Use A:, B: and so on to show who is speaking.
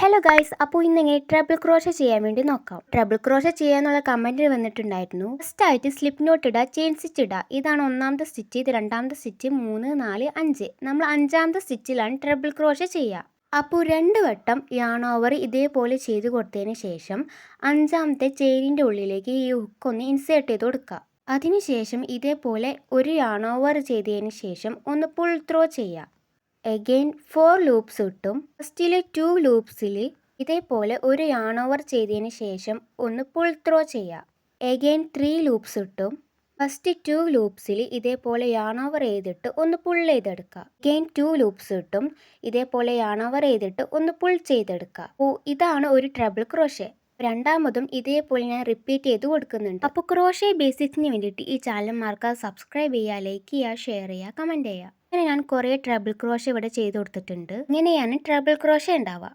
A: Hello guys, അപ്പോൾ ഇന്നെങ്ങനെ trouble crochet ചെയ്യാൻ വേണ്ടി നോക്കാം. ട്രബിൾ ക്രോഷ ചെയ്യാന്നുള്ള കമൻറ്റിൽ വന്നിട്ടുണ്ടായിരുന്നു. ഫസ്റ്റ് ആയിട്ട് സ്ലിപ്പ് നോട്ട് ഇടുക, ചെയിൻ സ്റ്റിച്ച് ഇടുക. ഇതാണ് ഒന്നാമത്തെ സ്റ്റിച്ച്, ഇത് രണ്ടാമത്തെ സ്റ്റിച്ച്, 3, 4, 5. നമ്മൾ അഞ്ചാമത്തെ സ്റ്റിച്ചിലാണ് ട്രബിൾ ക്രോഷ ചെയ്യുക. അപ്പോൾ 2 വട്ടം യാൺ ഓവർ ഇതേപോലെ ചെയ്ത് കൊടുത്തതിന് ശേഷം അഞ്ചാമത്തെ ചെയിനിൻ്റെ ഉള്ളിലേക്ക് ഈ ഹുക്കൊന്ന് ഇൻസേർട്ട് ചെയ്ത് കൊടുക്കുക. അതിനുശേഷം ഇതേപോലെ ഒരു യാൺ ഓവർ ചെയ്തതിന് ശേഷം ഒന്ന് പുൾ ത്രോ ചെയ്യുക. എഗെയിൻ 4 ലൂപ്സ് കിട്ടും. ഫസ്റ്റിലെ 2 ലൂപ്സിൽ ഇതേപോലെ ഒരു യാൺ ഓവർ ചെയ്തതിന് ശേഷം ഒന്ന് പുൾ ത്രോ ചെയ്യുക. എഗെയിൻ 3 ലൂപ്സ് കിട്ടും. ഫസ്റ്റ് 2 ലൂപ്സിൽ ഇതേപോലെ യാൺ ഓവർ ചെയ്തിട്ട് ഒന്ന് പുൾ ചെയ്തെടുക്കുക. എഗെയിൻ 2 ലൂപ്സ് കിട്ടും. ഇതേപോലെ യാൺ ഓവർ ചെയ്തിട്ട് ഒന്ന് പുൾ ചെയ്തെടുക്കുക. അപ്പോൾ ഇതാണ് ഒരു ട്രബിൾ ക്രോഷേ. രണ്ടാമതും ഇതേപോലെ ഞാൻ റിപ്പീറ്റ് ചെയ്ത് കൊടുക്കുന്നുണ്ട്. അപ്പോൾ ക്രോഷേ ബേസിക്സിന് വേണ്ടിയിട്ട് ഈ ചാനൽ മറക്കാതെ സബ്സ്ക്രൈബ് ചെയ്യുക, ലൈക്ക് ചെയ്യുക, ഷെയർ ചെയ്യുക, കമൻറ്റ് ചെയ്യുക. അങ്ങനെ ഞാൻ കുറേ ട്രബിൾ ക്രോഷ ഇവിടെ ചെയ്ത് കൊടുത്തിട്ടുണ്ട്. ഇങ്ങനെയാണ് ട്രബിൾ ക്രോഷ ഉണ്ടാവുക.